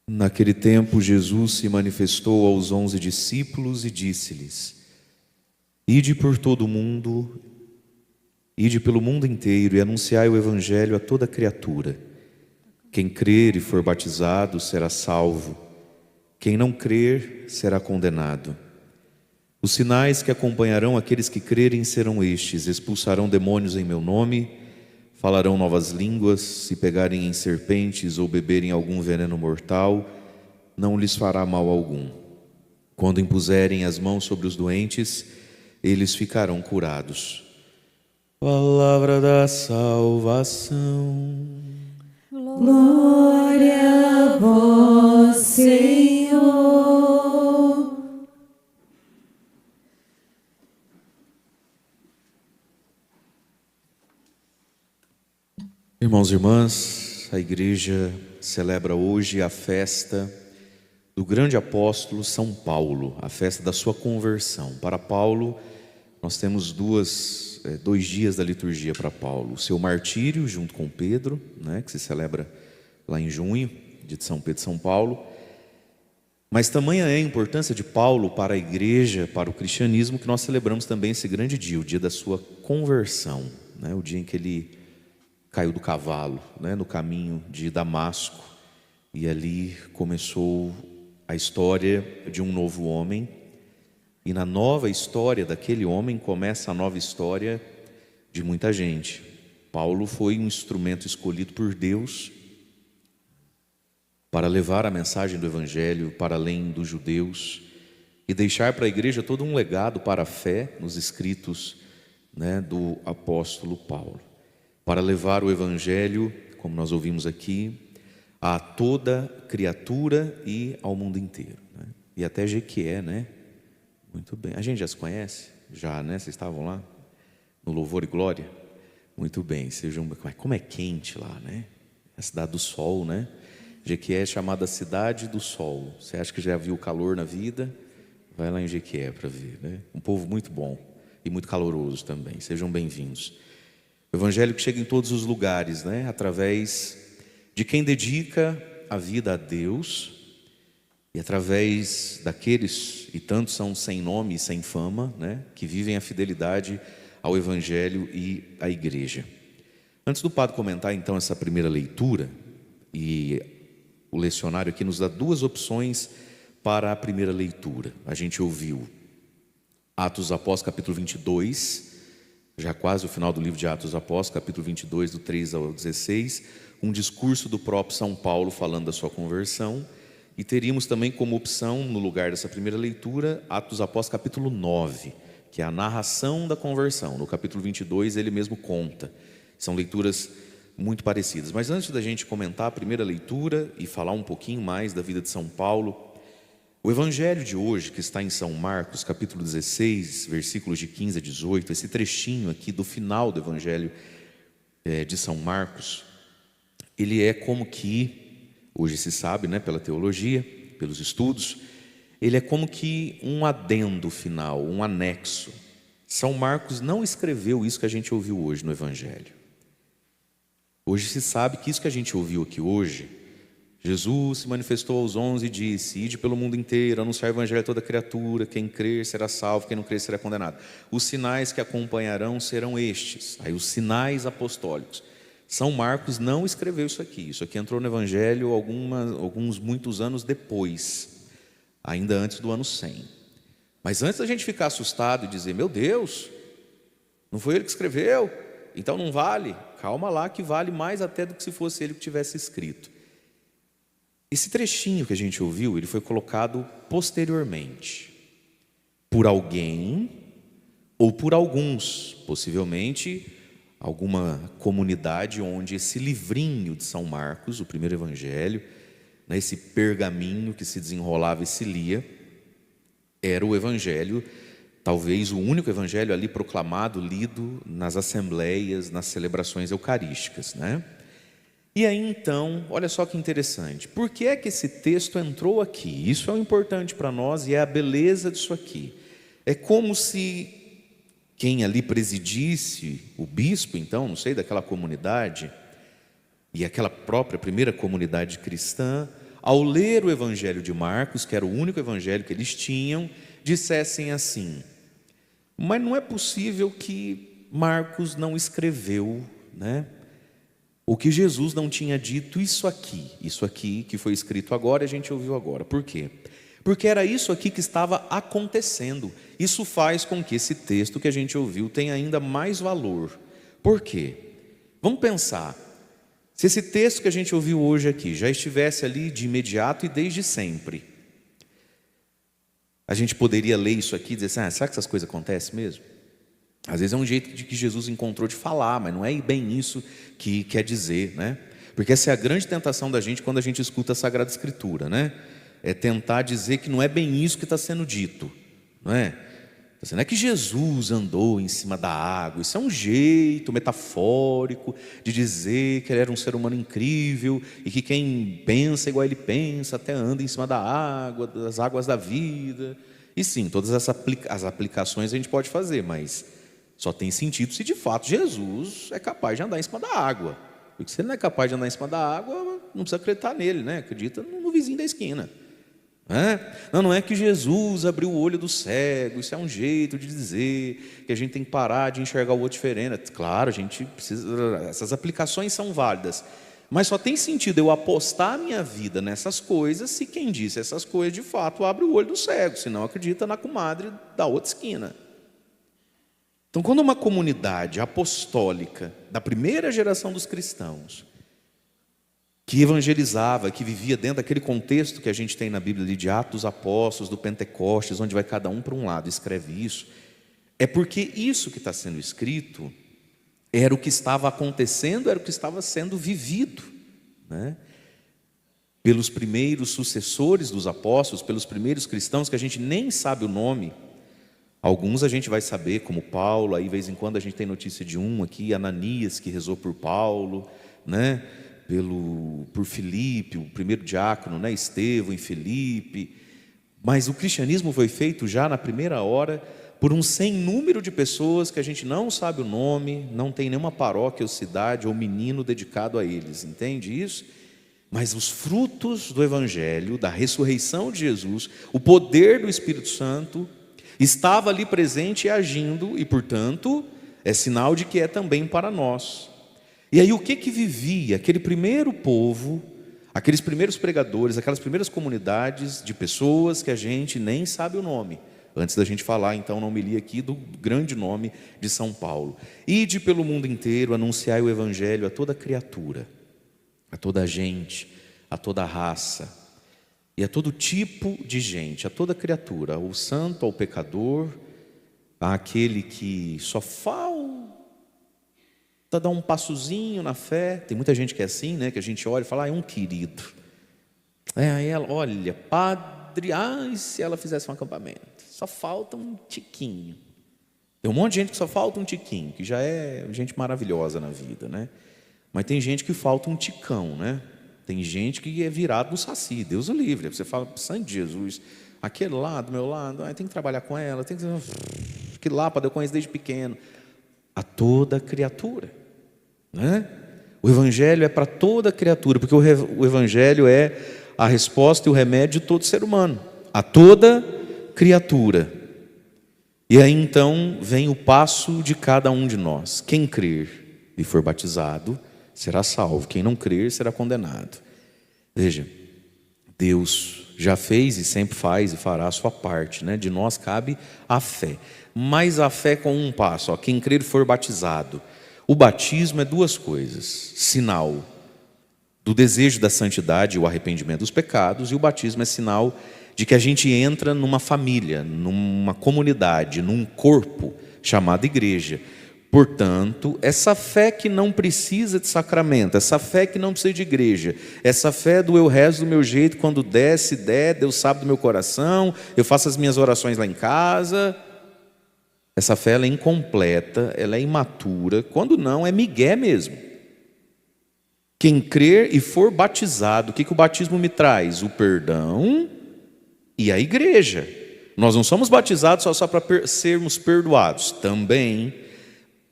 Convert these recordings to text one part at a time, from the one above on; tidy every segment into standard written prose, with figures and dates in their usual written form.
Naquele tempo, Jesus se manifestou aos 11 discípulos e disse-lhes: Ide por todo o mundo, ide pelo mundo inteiro e anunciai o Evangelho a toda criatura. Quem crer e for batizado será salvo. Quem não crer será condenado. Os sinais que acompanharão aqueles que crerem serão estes: expulsarão demônios em meu nome, falarão novas línguas, se pegarem em serpentes ou beberem algum veneno mortal, não lhes fará mal algum. Quando impuserem as mãos sobre os doentes, eles ficarão curados. Palavra da salvação. Glória a vós, Senhor. Irmãos e irmãs, a igreja celebra hoje a festa do grande apóstolo São Paulo, a festa da sua conversão. Para Paulo, nós temos dois dias da liturgia para Paulo: o seu martírio junto com Pedro, que se celebra lá em junho, dia de São Pedro e São Paulo. Mas tamanha é a importância de Paulo para a igreja, para o cristianismo, que nós celebramos também esse grande dia, o dia da sua conversão, o dia em que ele caiu do cavalo, no caminho de Damasco, e ali começou a história de um novo homem. E na nova história daquele homem começa a nova história de muita gente. Paulo foi um instrumento escolhido por Deus para levar a mensagem do Evangelho para além dos judeus e deixar para a igreja todo um legado para a fé nos escritos do apóstolo Paulo, para levar o Evangelho, como nós ouvimos aqui, a toda criatura e ao mundo inteiro, e até Jequié, Muito bem. A gente já se conhece? Já, Vocês estavam lá no Louvor e Glória? Muito bem. Como é quente lá, A cidade do sol, Jequié é chamada Cidade do Sol. Você acha que já viu calor na vida? Vai lá em Jequié para ver, Um povo muito bom e muito caloroso também. Sejam bem-vindos. O Evangelho que chega em todos os lugares, Através de quem dedica a vida a Deus, e através daqueles, e tantos são sem nome e sem fama, que vivem a fidelidade ao Evangelho e à igreja. Antes do padre comentar então essa primeira leitura, e o lecionário aqui nos dá duas opções para a primeira leitura. A gente ouviu Atos dos Apóstolos, capítulo 22, já quase o final do livro de Atos dos Apóstolos, capítulo 22, do 3 ao 16, um discurso do próprio São Paulo falando da sua conversão. E teríamos também como opção, no lugar dessa primeira leitura, Atos dos Apóstolos, capítulo 9, que é a narração da conversão. No capítulo 22 ele mesmo conta. São leituras muito parecidas. Mas antes da gente comentar a primeira leitura e falar um pouquinho mais da vida de São Paulo, o Evangelho de hoje, que está em São Marcos, capítulo 16, versículos de 15 a 18, esse trechinho aqui do final do Evangelho de São Marcos, ele é como que, hoje se sabe, pela teologia, pelos estudos, ele é como que um adendo final, um anexo. São Marcos não escreveu isso que a gente ouviu hoje no Evangelho. Hoje se sabe que isso que a gente ouviu aqui hoje, Jesus se manifestou aos 11 e disse: Ide pelo mundo inteiro, anunciar o Evangelho a toda criatura, quem crer será salvo, quem não crer será condenado. Os sinais que acompanharão serão estes. Aí os sinais apostólicos. São Marcos não escreveu isso aqui entrou no Evangelho muitos anos depois, ainda antes do ano 100. Mas antes da gente ficar assustado e dizer: meu Deus, não foi ele que escreveu, então não vale. Calma lá, que vale mais até do que se fosse ele que tivesse escrito. Esse trechinho que a gente ouviu, ele foi colocado posteriormente por alguém ou por alguns, possivelmente alguma comunidade onde esse livrinho de São Marcos, o primeiro evangelho, esse pergaminho que se desenrolava e se lia, era o evangelho, talvez o único evangelho ali proclamado, lido nas assembleias, nas celebrações eucarísticas, E aí então, olha só que interessante, por que é que esse texto entrou aqui? Isso é o importante para nós e é a beleza disso aqui. É como se quem ali presidisse, o bispo então, daquela comunidade, e aquela própria primeira comunidade cristã, ao ler o evangelho de Marcos, que era o único evangelho que eles tinham, dissessem assim: mas não é possível que Marcos não escreveu, né? O que Jesus não tinha dito isso aqui que foi escrito agora e a gente ouviu agora. Por quê? Porque era isso aqui que estava acontecendo. Isso faz com que esse texto que a gente ouviu tenha ainda mais valor. Por quê? Vamos pensar, se esse texto que a gente ouviu hoje aqui já estivesse ali de imediato e desde sempre, a gente poderia ler isso aqui e dizer assim: será que essas coisas acontecem mesmo? Às vezes é um jeito de que Jesus encontrou de falar, mas não é bem isso que quer dizer, né? Porque essa é a grande tentação da gente quando a gente escuta a Sagrada Escritura, né? É tentar dizer que não é bem isso que está sendo dito, não é? Não é que Jesus andou em cima da água. Isso é um jeito metafórico de dizer que ele era um ser humano incrível e que quem pensa igual ele pensa até anda em cima da água, das águas da vida. E sim, todas as aplicações a gente pode fazer, mas só tem sentido se de fato Jesus é capaz de andar em cima da água. Porque se ele não é capaz de andar em cima da água, não precisa acreditar nele, né? Acredita no vizinho da esquina. Não é que Jesus abriu o olho do cego. Isso é um jeito de dizer que a gente tem que parar de enxergar o outro diferente. Claro, a gente precisa, essas aplicações são válidas, mas só tem sentido eu apostar a minha vida nessas coisas se quem disse essas coisas de fato abre o olho do cego, senão acredita na comadre da outra esquina. Então, quando uma comunidade apostólica da primeira geração dos cristãos, que evangelizava, que vivia dentro daquele contexto que a gente tem na Bíblia ali de Atos dos Apóstolos, do Pentecostes, onde vai cada um para um lado, escreve isso, é porque isso que está sendo escrito era o que estava acontecendo, era o que estava sendo vivido, né? Pelos primeiros sucessores dos apóstolos, pelos primeiros cristãos que a gente nem sabe o nome. Alguns a gente vai saber, como Paulo, aí de vez em quando a gente tem notícia de um aqui, Ananias, que rezou por Paulo, né? Por Filipe, o primeiro diácono, né? Estevão em Filipe. Mas o cristianismo foi feito já na primeira hora por um sem número de pessoas que a gente não sabe o nome, não tem nenhuma paróquia ou cidade ou menino dedicado a eles, entende isso? Mas os frutos do evangelho, da ressurreição de Jesus, o poder do Espírito Santo estava ali presente e agindo, e portanto é sinal de que é também para nós. E aí o que vivia aquele primeiro povo, aqueles primeiros pregadores, aquelas primeiras comunidades de pessoas que a gente nem sabe o nome, antes da gente falar então na homilia aqui do grande nome de São Paulo: ide pelo mundo inteiro, anunciai o evangelho a toda criatura, a toda gente, a toda raça e a todo tipo de gente, a toda criatura, ao santo, ao pecador, àquele que só falta dar um passozinho na fé. Tem muita gente que é assim, né? Que a gente olha e fala: é um querido. Aí ela, olha, padre, se ela fizesse um acampamento, só falta um tiquinho. Tem um monte de gente que só falta um tiquinho, que já é gente maravilhosa na vida, né? Mas tem gente que falta um ticão, né? Tem gente que é virado no saci, Deus o livre. Você fala: sangue de Jesus, aquele lá do meu lado, tem que trabalhar com ela, tem que... aquele lá, para eu conhecer desde pequeno. A toda criatura, né? O evangelho é para toda criatura, porque o evangelho é a resposta e o remédio de todo ser humano, a toda criatura. E aí então vem o passo de cada um de nós: quem crer e for batizado será salvo, quem não crer será condenado. Veja, Deus já fez e sempre faz e fará a sua parte, né? De nós cabe a fé, mas a fé com um passo, quem crer e for batizado. O batismo é duas coisas: sinal do desejo da santidade e o arrependimento dos pecados, e o batismo é sinal de que a gente entra numa família, numa comunidade, num corpo chamado igreja. Portanto, essa fé que não precisa de sacramento, essa fé que não precisa de igreja, essa fé do eu rezo do meu jeito, quando der, se der, Deus sabe do meu coração, eu faço as minhas orações lá em casa, essa fé ela é incompleta, ela é imatura, quando não é migué mesmo. Quem crer e for batizado, o que o batismo me traz? O perdão e a igreja. Nós não somos batizados só para sermos perdoados, também.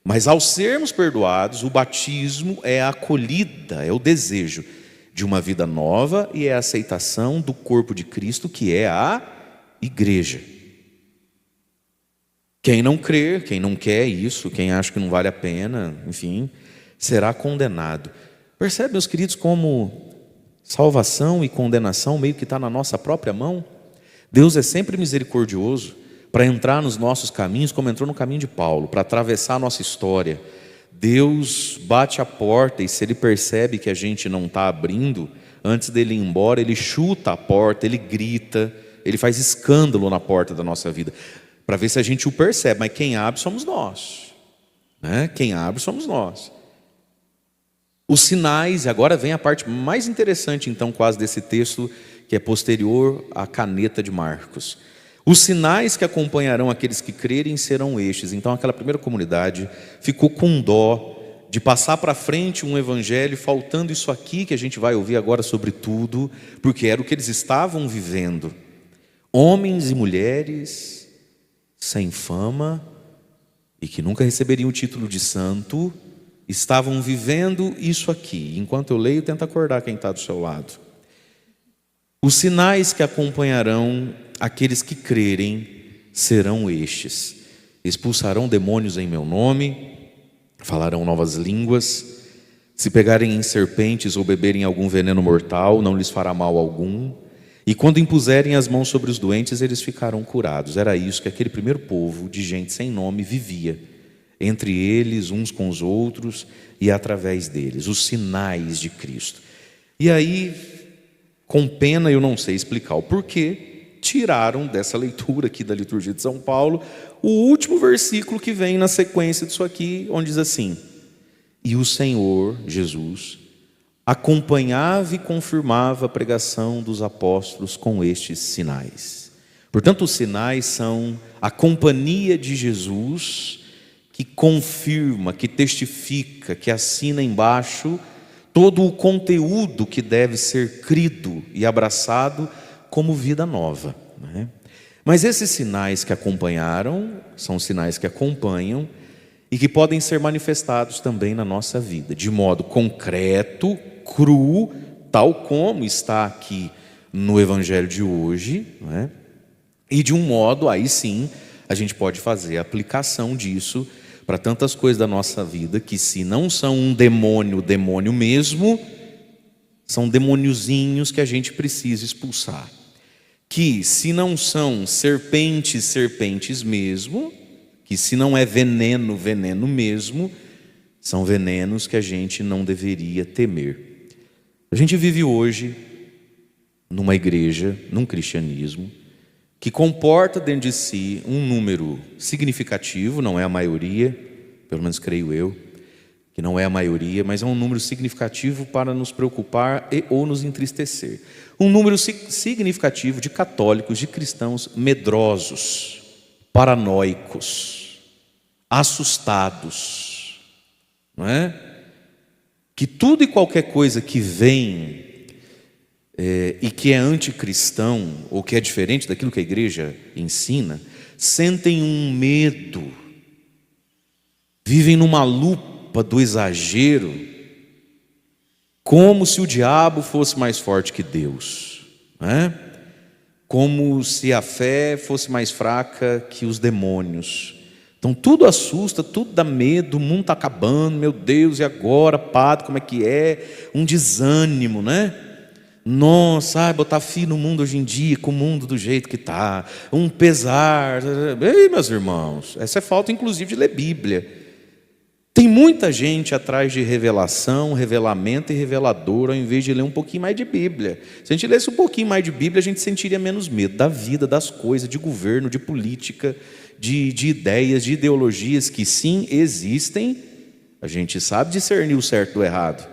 Mas ao sermos perdoados, o batismo é a acolhida, é o desejo. de uma vida nova e é a aceitação do corpo de Cristo, que é a igreja. Quem não crer, quem não quer isso, quem acha que não vale a pena, enfim, será condenado. Percebe, meus queridos, como salvação e condenação meio que está na nossa própria mão? Deus é sempre misericordioso para entrar nos nossos caminhos, como entrou no caminho de Paulo, para atravessar a nossa história. Deus bate a porta e se Ele percebe que a gente não está abrindo, antes dele ir embora, Ele chuta a porta, Ele grita, Ele faz escândalo na porta da nossa vida, para ver se a gente o percebe. Mas quem abre somos nós, né? Quem abre somos nós. Os sinais, e agora vem a parte mais interessante então quase desse texto, que é posterior à caneta de Marcos. Os sinais que acompanharão aqueles que crerem serão estes. Então aquela primeira comunidade ficou com dó de passar para frente um evangelho faltando isso aqui que a gente vai ouvir agora sobre tudo, porque era o que eles estavam vivendo. Homens e mulheres sem fama e que nunca receberiam o título de santo, estavam vivendo isso aqui. Enquanto eu leio, tenta acordar quem está do seu lado. Os sinais que acompanharão aqueles que crerem serão estes: expulsarão demônios em meu nome, falarão novas línguas, se pegarem em serpentes ou beberem algum veneno mortal, não lhes fará mal algum, e quando impuserem as mãos sobre os doentes, eles ficarão curados. Era isso que aquele primeiro povo de gente sem nome vivia, entre eles, uns com os outros e através deles, os sinais de Cristo. E aí, com pena, eu não sei explicar o porquê, tiraram dessa leitura aqui da liturgia de São Paulo o último versículo que vem na sequência disso aqui, onde diz assim: e o Senhor Jesus acompanhava e confirmava a pregação dos apóstolos com estes sinais. Portanto, os sinais são a companhia de Jesus, que confirma, que testifica, que assina embaixo todo o conteúdo que deve ser crido e abraçado como vida nova, né? Mas esses sinais que acompanharam são sinais que acompanham e que podem ser manifestados também na nossa vida, de modo concreto, cru, tal como está aqui no Evangelho de hoje, né? E de um modo, aí sim, a gente pode fazer a aplicação disso para tantas coisas da nossa vida, que se não são um demônio, demônio mesmo, são demôniozinhos que a gente precisa expulsar. Que se não são serpentes, serpentes mesmo, que se não é veneno, veneno mesmo, são venenos que a gente não deveria temer. A gente vive hoje numa igreja, num cristianismo, que comporta dentro de si um número significativo, não é a maioria, pelo menos creio eu, que não é a maioria, mas é um número significativo para nos preocupar ou nos entristecer. Um número significativo de católicos, de cristãos medrosos, paranoicos, assustados, não é? Que tudo e qualquer coisa que vem e que é anticristão, ou que é diferente daquilo que a igreja ensina, sentem um medo, vivem numa lupa do exagero, como se o diabo fosse mais forte que Deus, né? Como se a fé fosse mais fraca que os demônios. Então tudo assusta, tudo dá medo, o mundo está acabando, meu Deus, e agora, padre, como é que é? Um desânimo, né? Nossa, botar fim no mundo hoje em dia, com o mundo do jeito que está, um pesar. Ei, meus irmãos, essa é falta inclusive de ler Bíblia. Tem muita gente atrás de revelação, revelamento e revelador, ao invés de ler um pouquinho mais de Bíblia. Se a gente lesse um pouquinho mais de Bíblia, a gente sentiria menos medo da vida, das coisas, de governo, de política, de ideias, de ideologias que sim existem. A gente sabe discernir o certo do errado.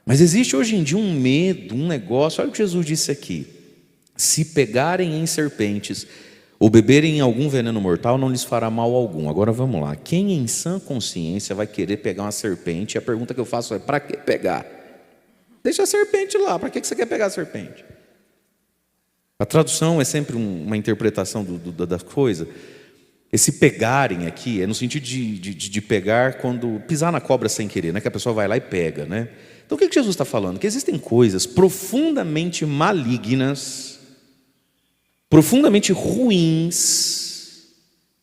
Mas existe hoje em dia um medo, um negócio. Olha o que Jesus disse aqui: se pegarem em serpentes ou beberem em algum veneno mortal, não lhes fará mal algum. Agora vamos lá, quem em sã consciência vai querer pegar uma serpente? E a pergunta que eu faço é: para que pegar? Deixa a serpente lá, para que você quer pegar a serpente? A tradução é sempre uma interpretação da coisa. Esse pegarem aqui é no sentido de pegar quando pisar na cobra sem querer, né? Que a pessoa vai lá e pega, né? Então o que Jesus está falando? Que existem coisas profundamente malignas, profundamente ruins,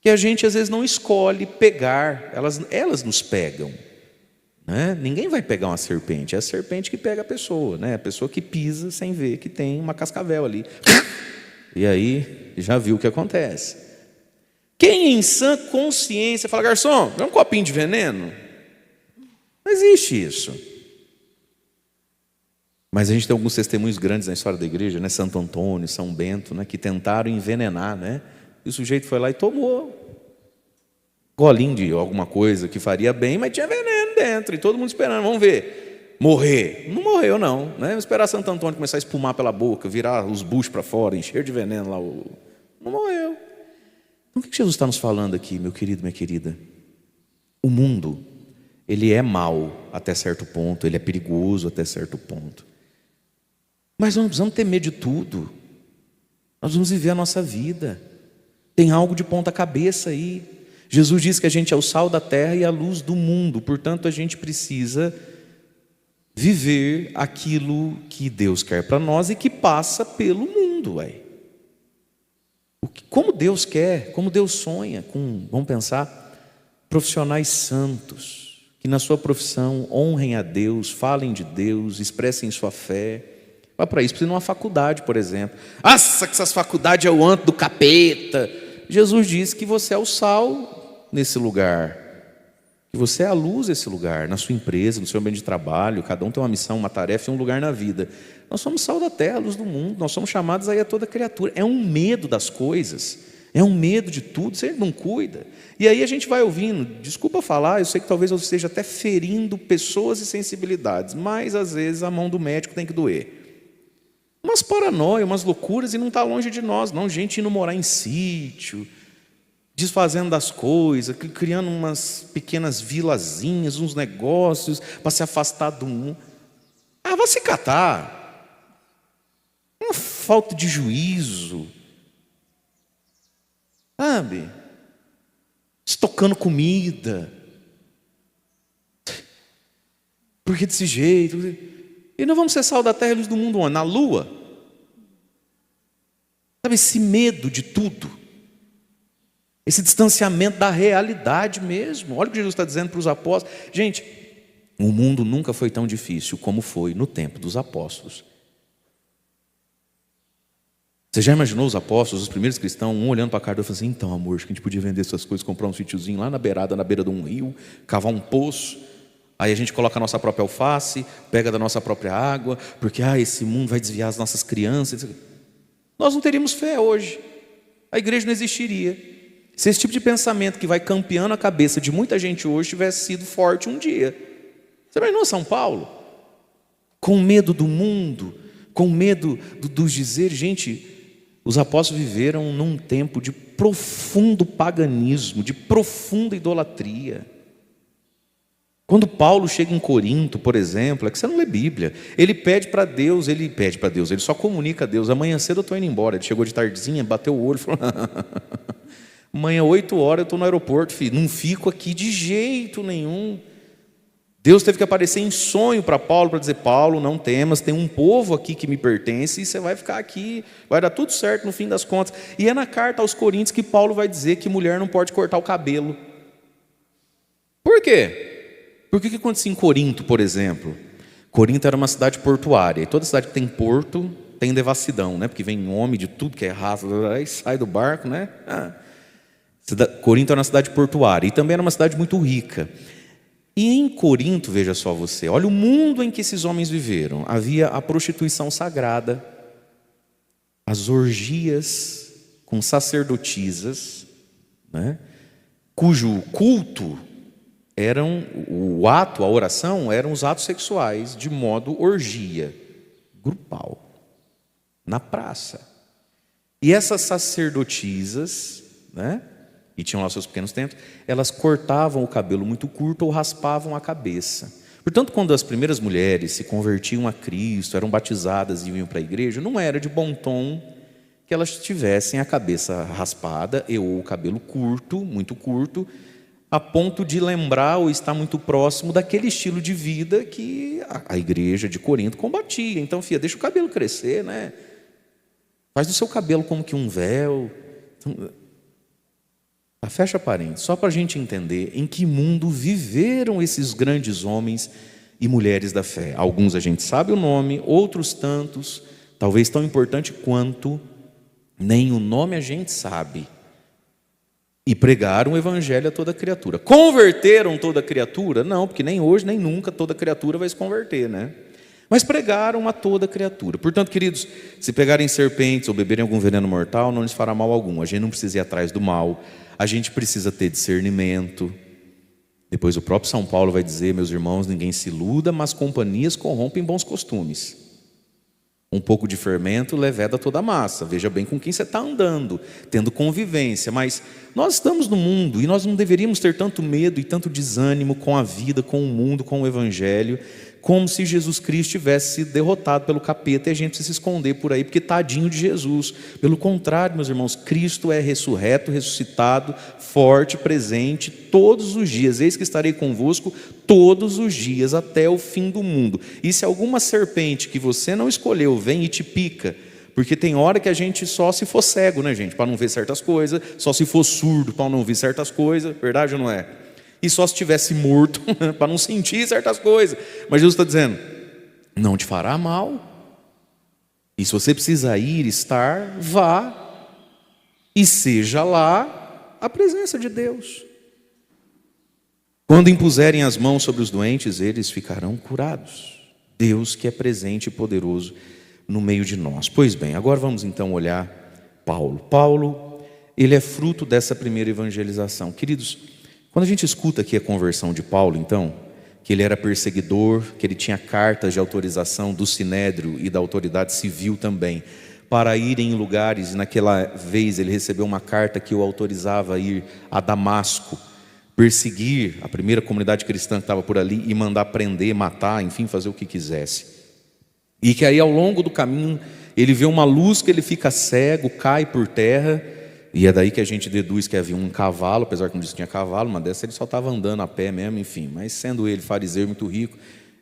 que a gente às vezes não escolhe pegar, elas nos pegam. Né? Ninguém vai pegar uma serpente, é a serpente que pega a pessoa, né? A pessoa que pisa sem ver que tem uma cascavel ali. E aí já viu o que acontece. Quem em sã consciência fala: garçom, dá um copinho de veneno? Não existe isso. Mas a gente tem alguns testemunhos grandes na história da igreja, né? Santo Antônio, São Bento, né? Que tentaram envenenar, né? E o sujeito foi lá e tomou golinho de alguma coisa que faria bem, mas tinha veneno dentro, e todo mundo esperando, vamos ver, morrer. Não morreu não, né? Vamos esperar Santo Antônio começar a espumar pela boca, virar os buchos para fora, encher de veneno lá. Não morreu. Então, o que Jesus está nos falando aqui, meu querido, minha querida? O mundo, ele é mau até certo ponto, ele é perigoso até certo ponto. Mas nós não precisamos ter medo de tudo. Nós vamos viver a nossa vida. Tem algo de ponta cabeça aí. Jesus diz que a gente é o sal da terra e a luz do mundo. Portanto, a gente precisa viver aquilo que Deus quer para nós e que passa pelo mundo. Como Deus quer, como Deus sonha com, vamos pensar, profissionais santos, que na sua profissão honrem a Deus, falem de Deus, expressem sua fé. Mas para isso precisa de uma faculdade, por exemplo. Nossa, que essas faculdades é o anto do capeta. Jesus diz que você é o sal nesse lugar, que você é a luz desse lugar, na sua empresa, no seu ambiente de trabalho. Cada um tem uma missão, uma tarefa e um lugar na vida. Nós somos sal da terra, a luz do mundo. Nós somos chamados aí a toda criatura. É um medo das coisas, é um medo de tudo, você não cuida. E aí a gente vai ouvindo, desculpa falar, eu sei que talvez eu esteja até ferindo pessoas e sensibilidades, mas às vezes a mão do médico tem que doer. Umas paranoias, umas loucuras, e não está longe de nós, não. Gente indo morar em sítio, desfazendo das coisas, criando umas pequenas vilazinhas, uns negócios para se afastar do mundo. Ah, vai se catar. Uma falta de juízo, sabe? Estocando comida. Porque desse jeito. E não vamos ser sal da terra e luz do mundo onde? Na lua. Sabe, esse medo de tudo, esse distanciamento da realidade mesmo. Olha o que Jesus está dizendo para os apóstolos. Gente, o mundo nunca foi tão difícil como foi no tempo dos apóstolos. Você já imaginou os apóstolos, os primeiros cristãos, um olhando para a cara e falando assim: então, amor, acho que a gente podia vender essas coisas, comprar um sítiozinho lá na beira de um rio, cavar um poço. Aí a gente coloca a nossa própria alface, pega da nossa própria água, porque esse mundo vai desviar as nossas crianças. Nós não teríamos fé hoje. A igreja não existiria. Se esse tipo de pensamento que vai campeando a cabeça de muita gente hoje tivesse sido forte um dia. Você imaginou São Paulo? Com medo do mundo, com medo dos dizeres. Gente, os apóstolos viveram num tempo de profundo paganismo, de profunda idolatria. Quando Paulo chega em Corinto, por exemplo, é que você não lê Bíblia. Ele só comunica a Deus: amanhã cedo eu estou indo embora. Ele chegou de tardezinha, bateu o olho e falou: amanhã 8 horas eu estou no aeroporto, filho. Não fico aqui de jeito nenhum. Deus teve que aparecer em sonho para Paulo, para dizer: Paulo, não temas, tem um povo aqui que me pertence e você vai ficar aqui, vai dar tudo certo no fim das contas. E é na carta aos Coríntios que Paulo vai dizer que mulher não pode cortar o cabelo. Por quê? Porque o que acontecia em Corinto, por exemplo? Corinto era uma cidade portuária, e toda cidade que tem porto tem devassidão, né? Porque vem homem de tudo que é raça, aí sai do barco, né? Corinto era uma cidade portuária, e também era uma cidade muito rica. E em Corinto, veja só você, olha o mundo em que esses homens viveram. Havia a prostituição sagrada, as orgias com sacerdotisas, né? Cujo culto a oração, eram os atos sexuais de modo orgia, grupal, na praça. E essas sacerdotisas, né, e tinham lá seus pequenos templos, elas cortavam o cabelo muito curto ou raspavam a cabeça. Portanto, quando as primeiras mulheres se convertiam a Cristo, eram batizadas e iam para a igreja, não era de bom tom que elas tivessem a cabeça raspada ou o cabelo curto, muito curto, a ponto de lembrar ou estar muito próximo daquele estilo de vida que a igreja de Corinto combatia. Então, filha, deixa o cabelo crescer, né? Faz do seu cabelo como que um véu. Fecha parênteses, só para a gente entender em que mundo viveram esses grandes homens e mulheres da fé. Alguns a gente sabe o nome, outros tantos, talvez tão importante quanto, nem o nome a gente sabe. E pregaram o evangelho a toda criatura. Converteram toda criatura? Não, porque nem hoje nem nunca toda criatura vai se converter, né? Mas pregaram a toda criatura. Portanto, queridos, se pegarem serpentes ou beberem algum veneno mortal, não lhes fará mal algum. A gente não precisa ir atrás do mal, a gente precisa ter discernimento. Depois o próprio São Paulo vai dizer: meus irmãos, ninguém se iluda, mas companhias corrompem bons costumes. Um pouco de fermento leveda toda a massa. Veja bem com quem você está andando, tendo convivência. Mas nós estamos no mundo e nós não deveríamos ter tanto medo e tanto desânimo com a vida, com o mundo, com o evangelho, como se Jesus Cristo tivesse sido derrotado pelo capeta e a gente precisa se esconder por aí, porque tadinho de Jesus. Pelo contrário, meus irmãos, Cristo é ressurreto, ressuscitado, forte, presente todos os dias. Eis que estarei convosco todos os dias até o fim do mundo. E se alguma serpente que você não escolheu vem e te pica, porque tem hora que a gente só se for cego, né, gente, para não ver certas coisas, só se for surdo para não ouvir certas coisas, verdade ou não é? E só se estivesse morto para não sentir certas coisas. Mas Jesus está dizendo: não te fará mal. E se você precisa ir, estar, vá. E seja lá a presença de Deus. Quando impuserem as mãos sobre os doentes, eles ficarão curados. Deus que é presente e poderoso no meio de nós. Pois bem, agora vamos então olhar Paulo. Paulo, ele é fruto dessa primeira evangelização. Queridos, quando a gente escuta aqui a conversão de Paulo, então, que ele era perseguidor, que ele tinha cartas de autorização do Sinédrio e da autoridade civil também, para ir em lugares, e naquela vez ele recebeu uma carta que o autorizava a ir a Damasco, perseguir a primeira comunidade cristã que estava por ali e mandar prender, matar, enfim, fazer o que quisesse. E que aí ao longo do caminho ele vê uma luz que ele fica cego, cai por terra. E é daí que a gente deduz que havia um cavalo, apesar que não disse que tinha cavalo, mas dessa ele só estava andando a pé mesmo, enfim. Mas sendo ele fariseu muito rico,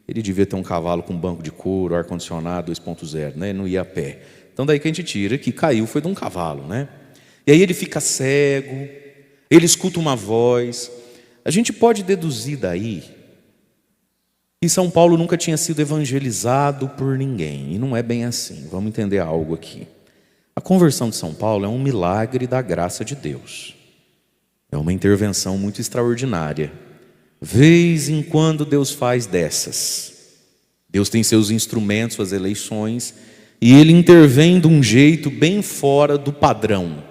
ele devia ter um cavalo com banco de couro, ar-condicionado 2.0, né? Ele não ia a pé. Então daí que a gente tira que caiu foi de um cavalo, né? E aí ele fica cego, ele escuta uma voz. A gente pode deduzir daí que São Paulo nunca tinha sido evangelizado por ninguém. E não é bem assim, vamos entender algo aqui. A conversão de São Paulo é um milagre da graça de Deus. É uma intervenção muito extraordinária. Vez em quando Deus faz dessas. Deus tem seus instrumentos, suas eleições, e Ele intervém de um jeito bem fora do padrão,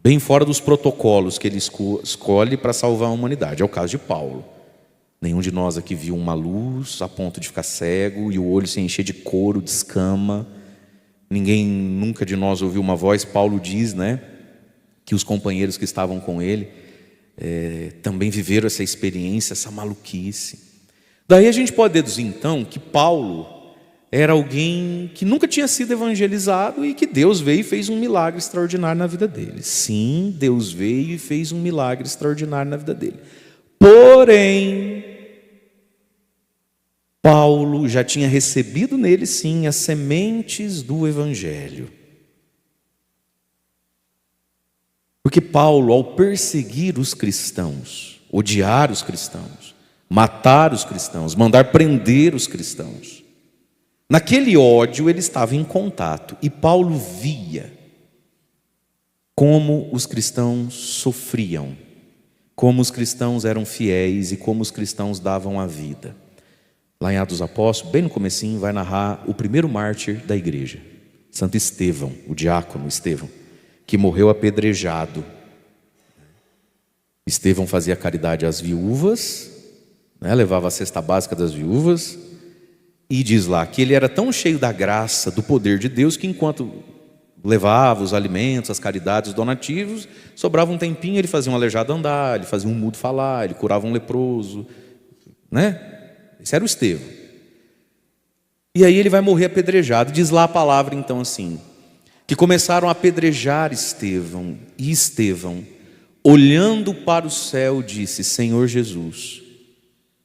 bem fora dos protocolos que Ele escolhe para salvar a humanidade. É o caso de Paulo. Nenhum de nós aqui viu uma luz a ponto de ficar cego e o olho se encher de couro, de escama. Ninguém nunca de nós ouviu uma voz. Paulo diz, né, que os companheiros que estavam com ele também viveram essa experiência, essa maluquice. Daí a gente pode deduzir então que Paulo era alguém que nunca tinha sido evangelizado e que Deus veio e fez um milagre extraordinário na vida dele. Sim, Deus veio e fez um milagre extraordinário na vida dele. Porém, Paulo já tinha recebido nele, sim, as sementes do Evangelho. Porque Paulo, ao perseguir os cristãos, odiar os cristãos, matar os cristãos, mandar prender os cristãos, naquele ódio ele estava em contato. E Paulo via como os cristãos sofriam, como os cristãos eram fiéis e como os cristãos davam a vida. Lá em Atos dos Apóstolos, bem no comecinho, vai narrar o primeiro mártir da igreja, Santo Estevão, o diácono Estevão, que morreu apedrejado. Estevão fazia caridade às viúvas, né, levava a cesta básica das viúvas, e diz lá que ele era tão cheio da graça, do poder de Deus, que enquanto levava os alimentos, as caridades, os donativos, sobrava um tempinho, ele fazia um aleijado andar, ele fazia um mudo falar, ele curava um leproso, né? Esse era o Estevão. E aí ele vai morrer apedrejado. Diz lá a palavra então assim, que começaram a apedrejar Estevão, e Estevão, olhando para o céu, disse: Senhor Jesus,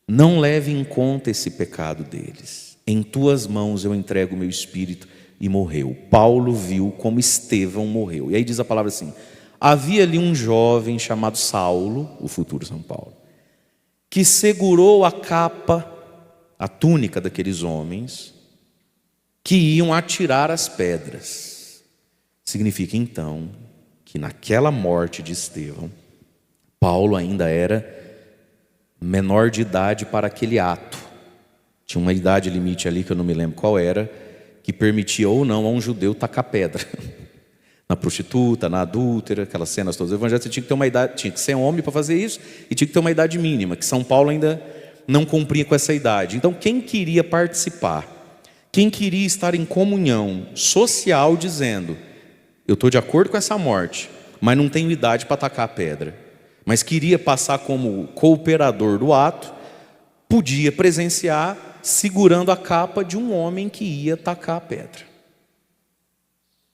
não leve em conta esse pecado deles. Em tuas mãos eu entrego o meu espírito. E morreu. Paulo viu como Estevão morreu. E aí diz a palavra assim: havia ali um jovem chamado Saulo, o futuro São Paulo, que segurou a capa, a túnica daqueles homens que iam atirar as pedras. Significa então que naquela morte de Estevão, Paulo ainda era menor de idade para aquele ato. Tinha uma idade limite ali que eu não me lembro qual era, que permitia ou não a um judeu tacar pedra na prostituta, na adúltera, aquelas cenas todas. O evangelho, você tinha que ter uma idade, tinha que ser homem para fazer isso, e tinha que ter uma idade mínima, que São Paulo ainda não cumpria com essa idade. Então quem queria participar, quem queria estar em comunhão social, dizendo: eu estou de acordo com essa morte, mas não tenho idade para tacar a pedra, mas queria passar como cooperador do ato, podia presenciar segurando a capa de um homem que ia tacar a pedra.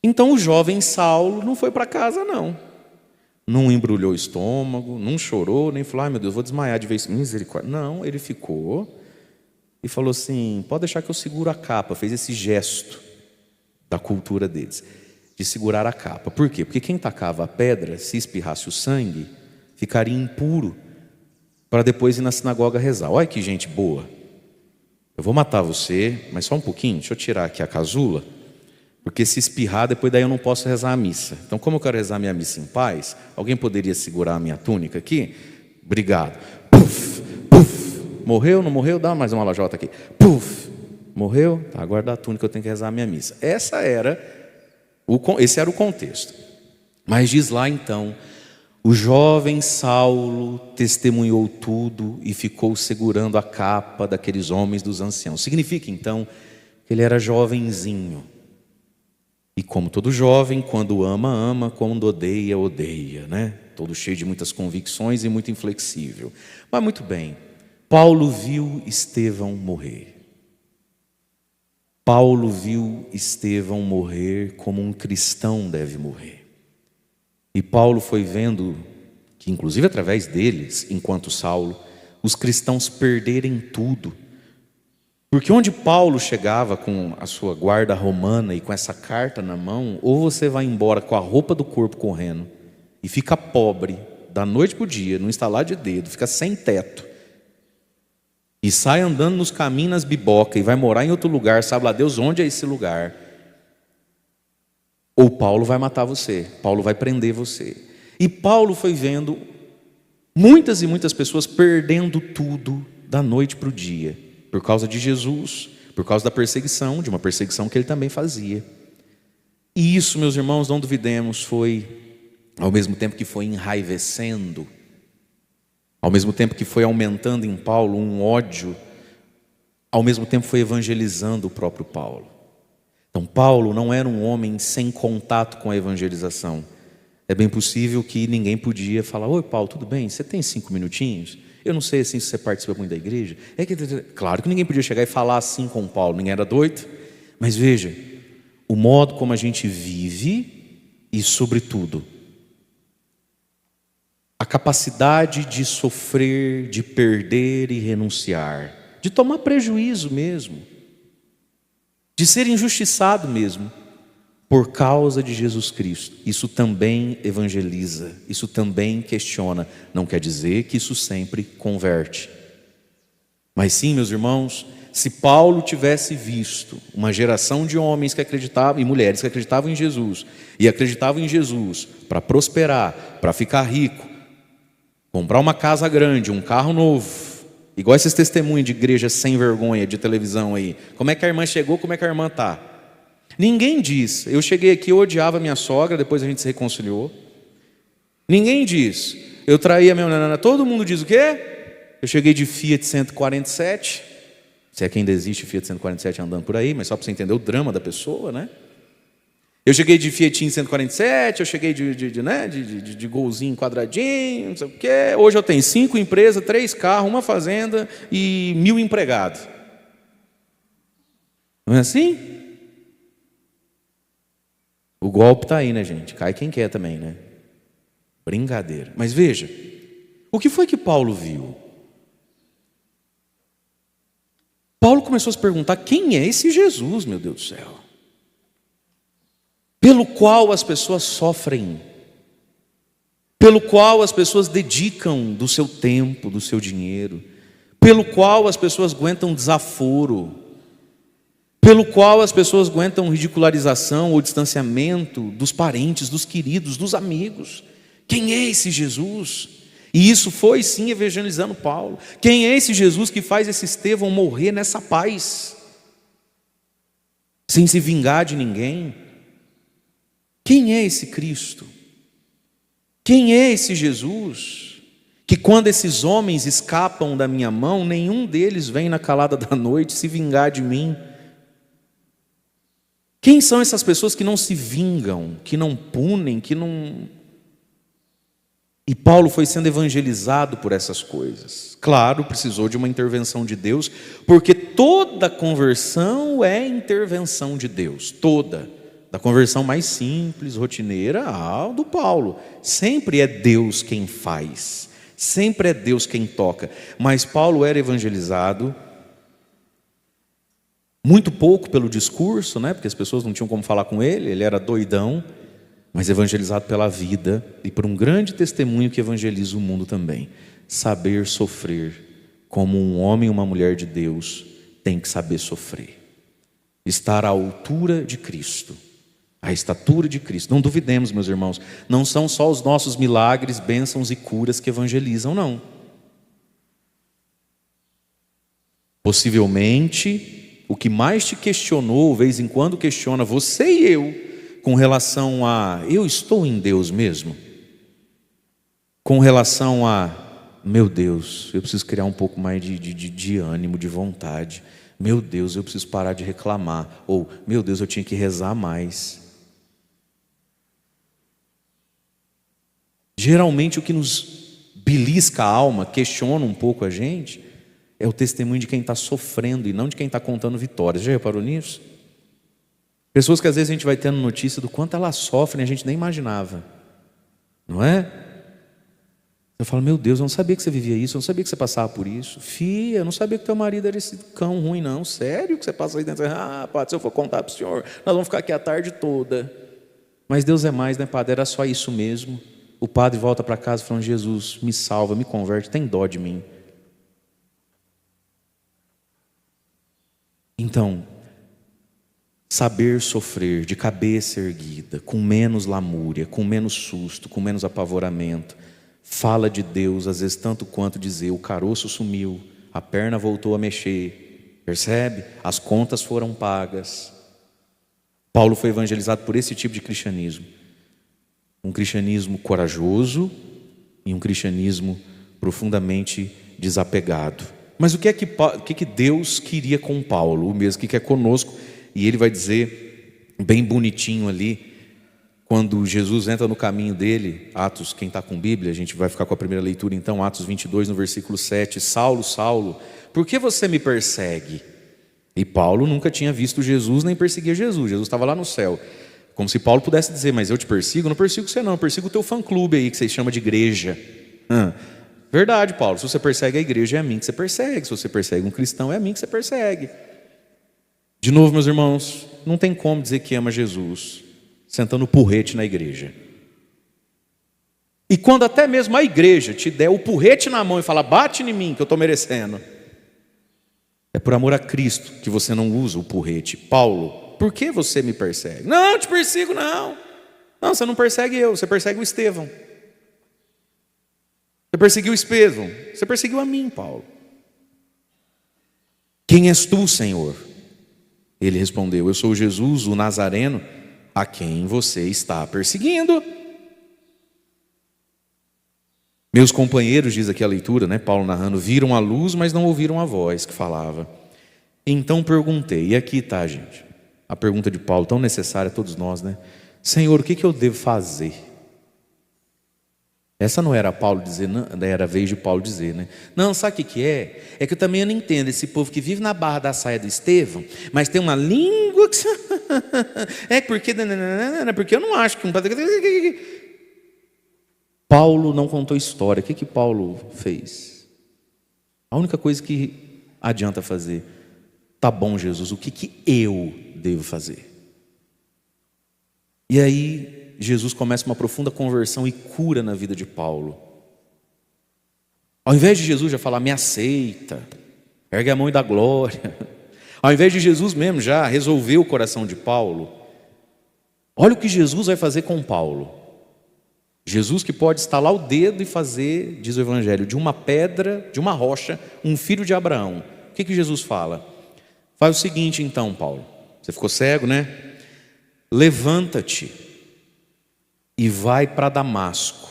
Então o jovem Saulo não foi para casa não embrulhou o estômago, não chorou, nem falou: ai meu Deus, vou desmaiar de vez, misericórdia. Não, ele ficou e falou assim: pode deixar que eu seguro a capa. Fez esse gesto da cultura deles, de segurar a capa. Por quê? Porque quem tacava a pedra, se espirrasse o sangue, ficaria impuro para depois ir na sinagoga rezar. Olha que gente boa. Eu vou matar você, mas só um pouquinho, deixa eu tirar aqui a casula, porque se espirrar, depois daí eu não posso rezar a missa. Então, como eu quero rezar a minha missa em paz, alguém poderia segurar a minha túnica aqui? Obrigado. Puf, puf. Morreu, não morreu? Dá mais uma lajota aqui. Puf. Morreu? Tá, agora dá a túnica, eu tenho que rezar a minha missa. Esse era o contexto. Mas diz lá então: o jovem Saulo testemunhou tudo e ficou segurando a capa daqueles homens dos anciãos. Significa então que ele era jovenzinho. E como todo jovem, quando ama, ama, quando odeia, odeia, né? Todo cheio de muitas convicções e muito inflexível. Mas muito bem, Paulo viu Estevão morrer. Paulo viu Estevão morrer como um cristão deve morrer. E Paulo foi vendo que, inclusive através deles, enquanto Saulo, os cristãos perderem tudo. Porque onde Paulo chegava com a sua guarda romana e com essa carta na mão, ou você vai embora com a roupa do corpo correndo e fica pobre da noite para o dia, num estalar de dedo, fica sem teto, e sai andando nos caminhos, nas bibocas, e vai morar em outro lugar, sabe lá Deus onde é esse lugar. Ou Paulo vai matar você, Paulo vai prender você. E Paulo foi vendo muitas e muitas pessoas perdendo tudo da noite para o dia, por causa de Jesus, por causa da perseguição, de uma perseguição que ele também fazia. E isso, meus irmãos, não duvidemos, foi, ao mesmo tempo que foi enraivecendo, ao mesmo tempo que foi aumentando em Paulo um ódio, ao mesmo tempo foi evangelizando o próprio Paulo. Então Paulo não era um homem sem contato com a evangelização. É bem possível que ninguém podia falar: oi Paulo, tudo bem? Você tem 5 minutinhos? Eu não sei assim se você participa muito da igreja. Claro que ninguém podia chegar e falar assim com Paulo, ninguém era doido. Mas veja, o modo como a gente vive e, sobretudo, a capacidade de sofrer, de perder e renunciar, de tomar prejuízo mesmo, de ser injustiçado mesmo, por causa de Jesus Cristo. Isso também evangeliza, isso também questiona. Não quer dizer que isso sempre converte. Mas sim, meus irmãos, se Paulo tivesse visto uma geração de homens que acreditavam, e mulheres que acreditavam em Jesus, e acreditavam em Jesus para prosperar, para ficar rico, comprar uma casa grande, um carro novo, igual esses testemunhos de igreja sem vergonha de televisão aí. Como é que a irmã chegou, como é que a irmã está? Ninguém diz: eu cheguei aqui, eu odiava minha sogra, depois a gente se reconciliou. Ninguém diz: eu traí a minha nana. Todo mundo diz o quê? Eu cheguei de Fiat 147. Se é que ainda existe Fiat 147 andando por aí, mas só para você entender o drama da pessoa, né? Eu cheguei de Fiatinho 147, eu cheguei de golzinho quadradinho, não sei o quê. Hoje eu tenho 5 empresas, 3 carros, uma fazenda e 1000 empregados. Não é assim? O golpe está aí, né, gente? Cai quem quer também, né? Brincadeira. Mas veja, o que foi que Paulo viu? Paulo começou a se perguntar: quem é esse Jesus, meu Deus do céu? Pelo qual as pessoas sofrem, pelo qual as pessoas dedicam do seu tempo, do seu dinheiro, pelo qual as pessoas aguentam desaforo, pelo qual as pessoas aguentam ridicularização ou distanciamento dos parentes, dos queridos, dos amigos. Quem é esse Jesus? E isso foi sim evangelizando Paulo. Quem é esse Jesus que faz esse Estevão morrer nessa paz, sem se vingar de ninguém? Quem é esse Cristo? Quem é esse Jesus que, quando esses homens escapam da minha mão, nenhum deles vem na calada da noite se vingar de mim? Quem são essas pessoas que não se vingam, que não punem, que não... E Paulo foi sendo evangelizado por essas coisas. Claro, precisou de uma intervenção de Deus, porque toda conversão é intervenção de Deus, toda. Da conversão mais simples, rotineira, ao do Paulo. Sempre é Deus quem faz, sempre é Deus quem toca. Mas Paulo era evangelizado muito pouco pelo discurso, né? Porque as pessoas não tinham como falar com ele, ele era doidão, mas evangelizado pela vida e por um grande testemunho que evangeliza o mundo também. Saber sofrer como um homem e uma mulher de Deus tem que saber sofrer. Estar à altura de Cristo, à estatura de Cristo. Não duvidemos, meus irmãos, não são só os nossos milagres, bênçãos e curas que evangelizam, não. Possivelmente, o que mais te questionou, de vez em quando questiona você e eu, com relação a, eu estou em Deus mesmo? Com relação a, meu Deus, eu preciso criar um pouco mais de ânimo, de vontade. Meu Deus, eu preciso parar de reclamar. Ou, meu Deus, eu tinha que rezar mais. Geralmente o que nos belisca a alma, questiona um pouco a gente, é o testemunho de quem está sofrendo e não de quem está contando vitórias. Já reparou nisso? Pessoas que às vezes a gente vai tendo notícia do quanto elas sofrem, a gente nem imaginava, não é? Eu falo, meu Deus, eu não sabia que você vivia isso, eu não sabia que você passava por isso. Filha, eu não sabia que teu marido era esse cão ruim, não. Sério que você passa aí dentro? Ah, padre, se eu for contar para o senhor, nós vamos ficar aqui a tarde toda. Mas Deus é mais, né, padre? Era só isso mesmo. O padre volta para casa falando, Jesus, me salva, me converte, tem dó de mim. Então, saber sofrer de cabeça erguida, com menos lamúria, com menos susto, com menos apavoramento, fala de Deus, às vezes tanto quanto dizer, o caroço sumiu, a perna voltou a mexer, percebe? As contas foram pagas. Paulo foi evangelizado por esse tipo de cristianismo. Um cristianismo corajoso e um cristianismo profundamente desapegado. Mas o que é que Deus queria com Paulo? O mesmo que quer conosco. E ele vai dizer, bem bonitinho ali, quando Jesus entra no caminho dele, Atos, quem está com Bíblia, a gente vai ficar com a primeira leitura então, Atos 22, no versículo 7, Saulo, Saulo, por que você me persegue? E Paulo nunca tinha visto Jesus, nem perseguia Jesus, Jesus estava lá no céu. Como se Paulo pudesse dizer, mas eu te persigo? Não persigo você não, eu persigo o teu fã-clube aí, que vocês chamam de igreja. Verdade, Paulo, se você persegue a igreja, é a mim que você persegue. Se você persegue um cristão, é a mim que você persegue. De novo, meus irmãos, não tem como dizer que ama Jesus sentando o porrete na igreja. E quando até mesmo a igreja te der o porrete na mão e falar, bate em mim que eu estou merecendo, é por amor a Cristo que você não usa o porrete. Paulo, por que você me persegue? Não, eu te persigo não. Não, você não persegue eu, você persegue o Estevão. Você perseguiu o Estevão, você perseguiu a mim, Paulo. Quem és tu, Senhor? Ele respondeu, eu sou Jesus, o Nazareno, a quem você está perseguindo. Meus companheiros, diz aqui a leitura, né, Paulo narrando, viram a luz, mas não ouviram a voz que falava. Então perguntei, e aqui está, gente, a pergunta de Paulo, tão necessária a todos nós, né? Senhor, o que eu devo fazer? Essa não era Paulo dizer, não, era a vez de Paulo dizer, né? Não, sabe o que é? É que eu também não entendo esse povo que vive na barra da saia do Estevão, mas tem uma língua que... é porque eu não acho que... Paulo não contou história. O que Paulo fez? A única coisa que adianta fazer: tá bom, Jesus, o que eu devo fazer? E aí Jesus começa uma profunda conversão e cura na vida de Paulo. Ao invés de Jesus já falar, me aceita, ergue a mão e dá glória, ao invés de Jesus mesmo já resolver o coração de Paulo, olha o que Jesus vai fazer com Paulo. Jesus que pode estalar o dedo e fazer, diz o Evangelho, de uma pedra, de uma rocha, um filho de Abraão. O que Jesus fala? Faz o seguinte então, Paulo, você ficou cego, né? Levanta-te e vai para Damasco.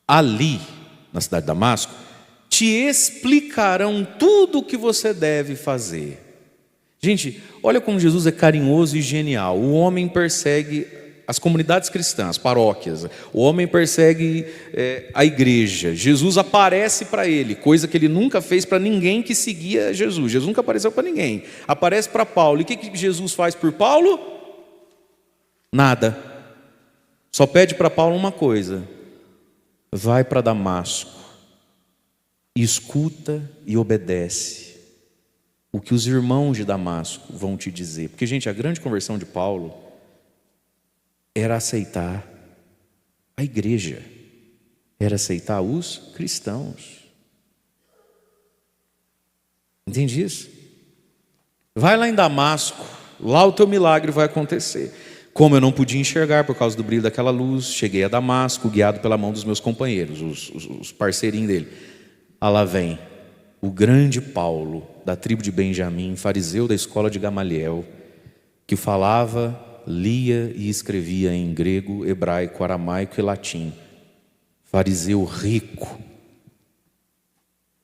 Ali, na cidade de Damasco, te explicarão tudo o que você deve fazer. Gente, olha como Jesus é carinhoso e genial. O homem persegue as comunidades cristãs, as paróquias. O homem persegue a igreja. Jesus aparece para ele, coisa que ele nunca fez para ninguém que seguia Jesus. Jesus nunca apareceu para ninguém. Aparece para Paulo. E o que Jesus faz por Paulo? Nada. Só pede para Paulo uma coisa: vai para Damasco, escuta e obedece o que os irmãos de Damasco vão te dizer. Porque, gente, a grande conversão de Paulo era aceitar a igreja, era aceitar os cristãos. Entende isso? Vai lá em Damasco, lá o teu milagre vai acontecer. Como eu não podia enxergar por causa do brilho daquela luz, cheguei a Damasco, guiado pela mão dos meus companheiros, os parceirinhos dele. Ah, lá vem o grande Paulo, da tribo de Benjamim, fariseu da escola de Gamaliel, que falava, lia e escrevia em grego, hebraico, aramaico e latim. Fariseu rico.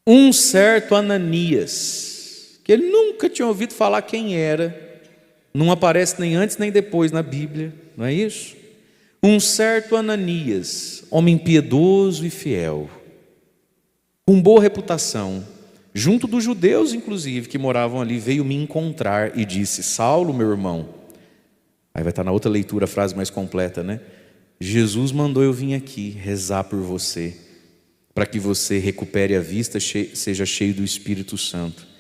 Um certo Ananias, que ele nunca tinha ouvido falar quem era, não aparece nem antes nem depois na Bíblia, não é isso? Um certo Ananias, homem piedoso e fiel, com boa reputação, junto dos judeus inclusive que moravam ali, veio me encontrar e disse: Saulo, meu irmão. Aí vai estar na outra leitura a frase mais completa, né? Jesus mandou eu vir aqui rezar por você, para que você recupere a vista, seja cheio do Espírito Santo.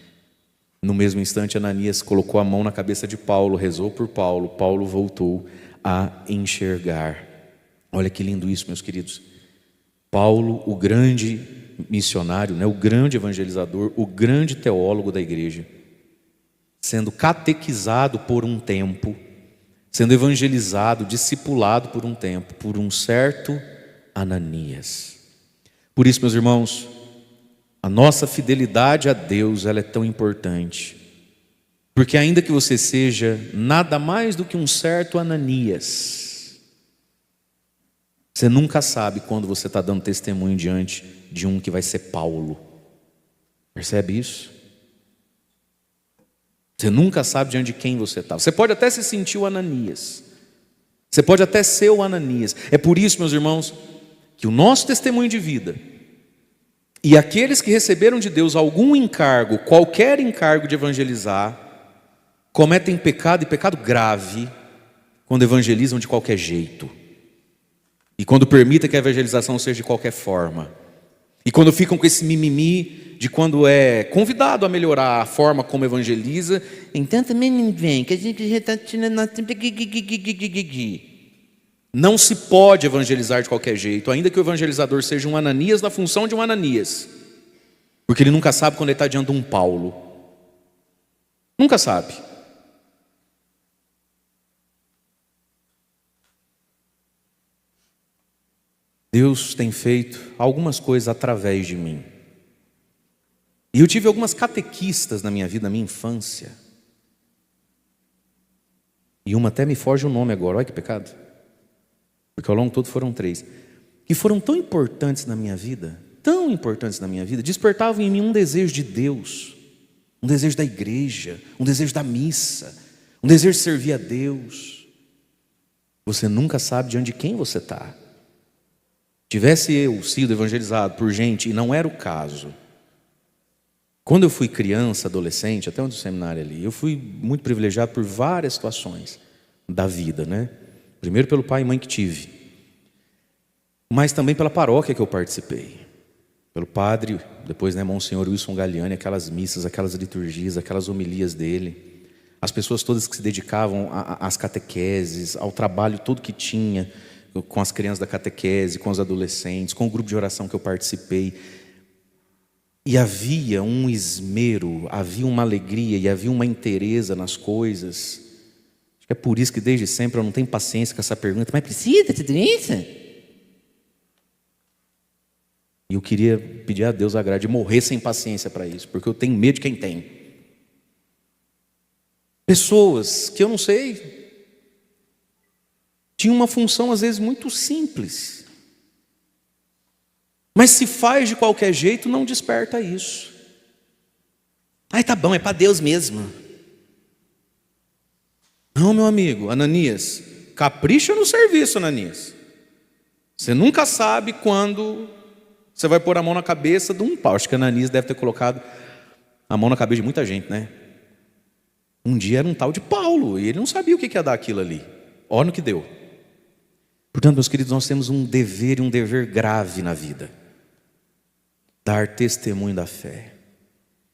No mesmo instante, Ananias colocou a mão na cabeça de Paulo, rezou por Paulo. Paulo voltou a enxergar. Olha que lindo isso, meus queridos. Paulo, o grande missionário, né, o grande evangelizador, o grande teólogo da igreja, sendo catequizado por um tempo, sendo evangelizado, discipulado por um tempo, por um certo Ananias. Por isso, meus irmãos, a nossa fidelidade a Deus, ela é tão importante, porque ainda que você seja nada mais do que um certo Ananias, você nunca sabe quando você está dando testemunho diante de um que vai ser Paulo. Percebe isso? Você nunca sabe diante de quem você está. Você pode até se sentir o Ananias, você pode até ser o Ananias. É por isso, meus irmãos, que o nosso testemunho de vida e aqueles que receberam de Deus algum encargo, qualquer encargo de evangelizar, cometem pecado, e pecado grave, quando evangelizam de qualquer jeito, e quando permitem que a evangelização seja de qualquer forma, e quando ficam com esse mimimi de quando é convidado a melhorar a forma como evangeliza, então também não vem, que a gente já está tirando nosso tempo. Não se pode evangelizar de qualquer jeito, ainda que o evangelizador seja um Ananias na função de um Ananias, porque ele nunca sabe quando ele está diante de um Paulo. Nunca sabe. Deus tem feito algumas coisas através de mim. E eu tive algumas catequistas na minha vida, na minha infância. E uma até me foge o nome agora, olha que pecado. Porque ao longo todo foram 3. Que foram tão importantes na minha vida, despertavam em mim um desejo de Deus, um desejo da igreja, um desejo da missa, um desejo de servir a Deus. Você nunca sabe diante de quem você está. Tivesse eu sido evangelizado por gente, e não era o caso. Quando eu fui criança, adolescente, até onde o seminário ali, eu fui muito privilegiado por várias situações da vida, né? Primeiro pelo pai e mãe que tive. mas também pela paróquia que eu participei, pelo padre, depois, né, Monsenhor Wilson Galliani, aquelas missas, aquelas liturgias, aquelas homilias dele, as pessoas todas que se dedicavam às catequeses, ao trabalho todo que tinha com as crianças da catequese, com os adolescentes, com o grupo de oração que eu participei. E havia um esmero, havia uma alegria e havia uma inteireza nas coisas. Acho que é por isso que desde sempre eu não tenho paciência com essa pergunta: mas precisa de tudo isso? E eu queria pedir a Deus a graça de morrer sem paciência para isso, porque eu tenho medo de quem tem. Pessoas que eu não sei, tinham uma função às vezes muito simples, mas se faz de qualquer jeito, não desperta isso. Ai, tá bom, é para Deus mesmo. Não, meu amigo, Ananias, capricha no serviço, Ananias. Você nunca sabe quando você vai pôr a mão na cabeça de um pau. Acho que Ananias deve ter colocado a mão na cabeça de muita gente, né? Um dia era um tal de Paulo, e ele não sabia o que ia dar aquilo ali. Olha no que deu. Portanto, meus queridos, nós temos um dever e um dever grave na vida: dar testemunho da fé,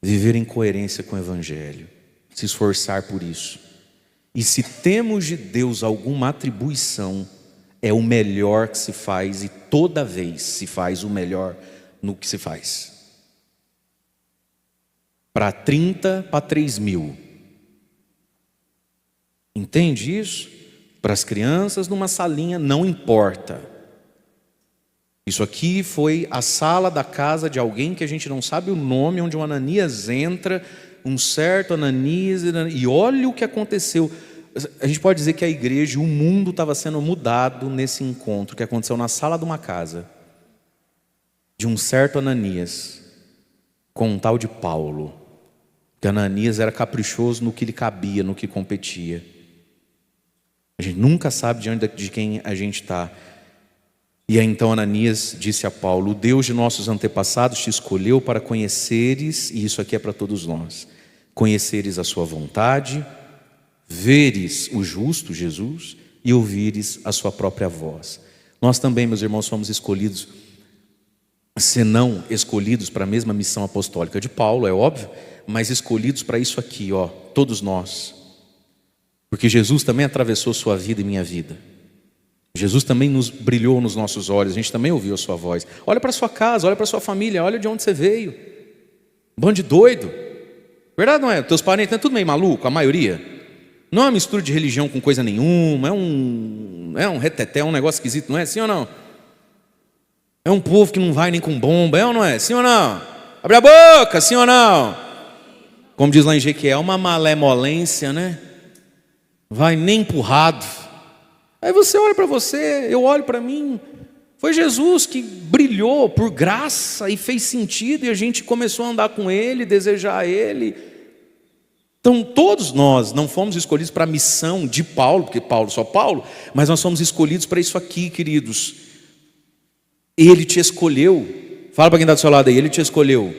viver em coerência com o Evangelho, se esforçar por isso. E se temos de Deus alguma atribuição, é o melhor que se faz, e toda vez se faz o melhor no que se faz. Para 30, para 3 mil. Entende isso? Para as crianças numa salinha, não importa. Isso aqui foi a sala da casa de alguém que a gente não sabe o nome, onde o Ananias entra, um certo Ananias, e olha o que aconteceu. A gente pode dizer que a igreja, o mundo estava sendo mudado nesse encontro que aconteceu na sala de uma casa, de um certo Ananias, com um tal de Paulo, que Ananias era caprichoso no que lhe cabia, no que competia. A gente nunca sabe diante de quem a gente está. E aí então Ananias disse a Paulo: o Deus de nossos antepassados te escolheu para conheceres, e isso aqui é para todos nós, conheceres a sua vontade, veres o justo Jesus e ouvires a sua própria voz. Nós também, meus irmãos, somos escolhidos, senão escolhidos para a mesma missão apostólica de Paulo, é óbvio, mas escolhidos para isso aqui, ó, todos nós. Porque Jesus também atravessou sua vida e minha vida. Jesus também nos brilhou nos nossos olhos, a gente também ouviu a sua voz. Olha para a sua casa, olha para a sua família, olha de onde você veio. Um bando de doido. Verdade não é? Teus parentes é tudo meio maluco, a maioria. Não é uma mistura de religião com coisa nenhuma, é um reteté, é um negócio esquisito, não é? Sim ou não? É um povo que não vai nem com bomba, é ou não é? Sim ou não? Abre a boca, sim ou não? Como diz lá em Jequiel, uma malemolência, né? Vai nem empurrado. Aí você olha para você, eu olho para mim. Foi Jesus que brilhou por graça e fez sentido, e a gente começou a andar com Ele, desejar Ele. Então todos nós não fomos escolhidos para a missão de Paulo, porque Paulo só Paulo, mas nós somos escolhidos para isso aqui, queridos. Ele te escolheu. Fala para quem está do seu lado aí: Ele te escolheu.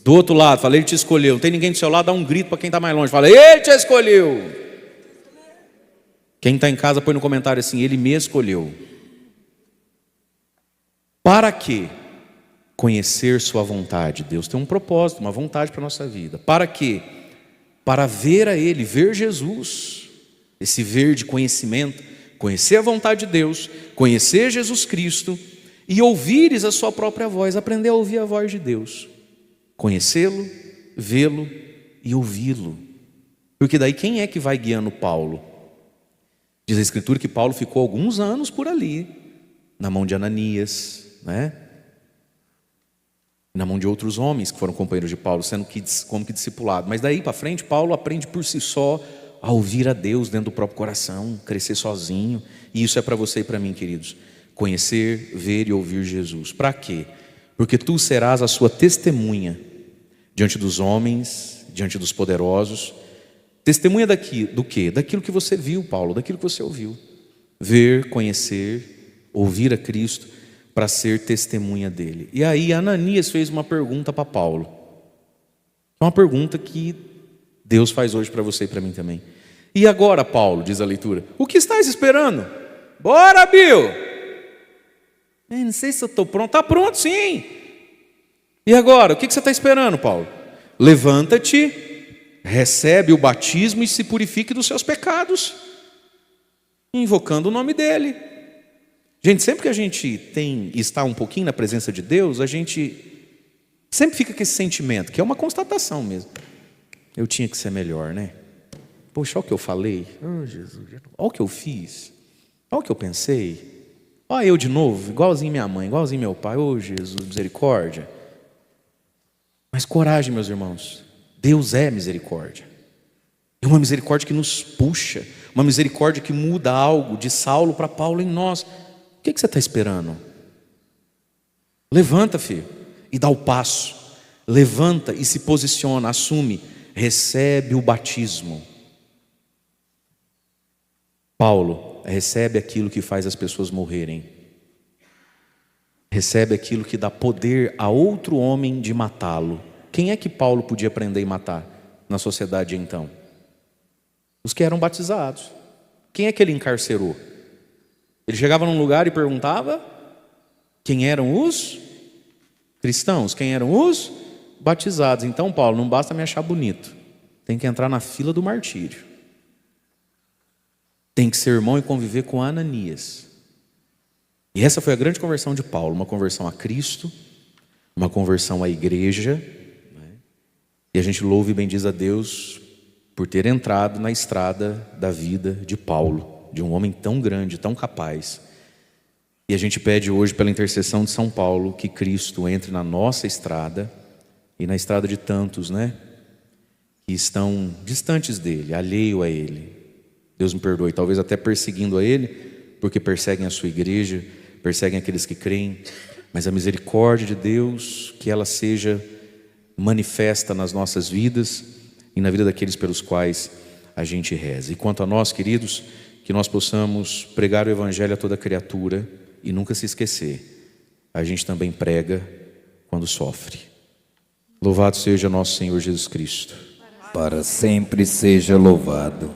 Do outro lado, fala: Ele te escolheu. Não tem ninguém do seu lado, dá um grito para quem está mais longe, fala: Ele te escolheu. Quem está em casa põe no comentário assim: Ele me escolheu. Para quê? Conhecer sua vontade. Deus tem um propósito, uma vontade para a nossa vida. Para quê? Para ver a Ele, ver Jesus. Esse ver de conhecimento, conhecer a vontade de Deus, conhecer Jesus Cristo e ouvires a sua própria voz, aprender a ouvir a voz de Deus. Conhecê-lo, vê-lo e ouvi-lo. Porque daí quem é que vai guiando Paulo? Diz a Escritura que Paulo ficou alguns anos por ali, na mão de Ananias, né? Na mão de outros homens que foram companheiros de Paulo, sendo como que discipulado. Mas daí para frente, Paulo aprende por si só a ouvir a Deus dentro do próprio coração, crescer sozinho. E isso é para você e para mim, queridos. Conhecer, ver e ouvir Jesus. Para quê? Porque tu serás a sua testemunha diante dos homens, diante dos poderosos. Testemunha do quê? Daquilo que você viu, Paulo, daquilo que você ouviu. Ver, conhecer, ouvir a Cristo para ser testemunha dele. E aí Ananias fez uma pergunta para Paulo. É uma pergunta que Deus faz hoje para você e para mim também. E agora, Paulo, diz a leitura, o que estás esperando? Bora, Bill! Não sei se eu estou pronto. Está pronto, sim. E agora, o que você está esperando, Paulo? Levanta-te, recebe o batismo e se purifique dos seus pecados, invocando o nome dele. Gente, sempre que a gente está um pouquinho na presença de Deus, a gente sempre fica com esse sentimento, que é uma constatação mesmo. Eu tinha que ser melhor, né? Poxa, olha o que eu falei. Oh, Jesus, olha o que eu fiz. Olha o que eu pensei. Olha eu de novo, igualzinho minha mãe, igualzinho meu pai. Oh, Jesus, misericórdia. Mas coragem, meus irmãos. Deus é misericórdia. É uma misericórdia que nos puxa. Uma misericórdia que muda algo de Saulo para Paulo em nós. O que você está esperando? Levanta, filho, e dá o passo. Levanta e se posiciona, assume. Recebe o batismo. Paulo recebe aquilo que faz as pessoas morrerem. Recebe aquilo que dá poder a outro homem de matá-lo. Quem é que Paulo podia prender e matar na sociedade então? Os que eram batizados. Quem é que ele encarcerou? Ele chegava num lugar e perguntava quem eram os cristãos, quem eram os batizados. Então, Paulo, não basta me achar bonito, tem que entrar na fila do martírio. Tem que ser irmão e conviver com Ananias. E essa foi a grande conversão de Paulo, uma conversão a Cristo, uma conversão à igreja, né? E a gente louva e bendiz a Deus por ter entrado na estrada da vida de Paulo, de um homem tão grande, tão capaz. E a gente pede hoje, pela intercessão de São Paulo, que Cristo entre na nossa estrada e na estrada de tantos, né, que estão distantes dele, alheio a ele. Deus me perdoe, talvez até perseguindo a ele, porque perseguem a sua igreja, perseguem aqueles que creem, mas a misericórdia de Deus, que ela seja manifesta nas nossas vidas e na vida daqueles pelos quais a gente reza. E quanto a nós, queridos, que nós possamos pregar o Evangelho a toda criatura e nunca se esquecer, a gente também prega quando sofre. Louvado seja nosso Senhor Jesus Cristo. Para sempre seja louvado.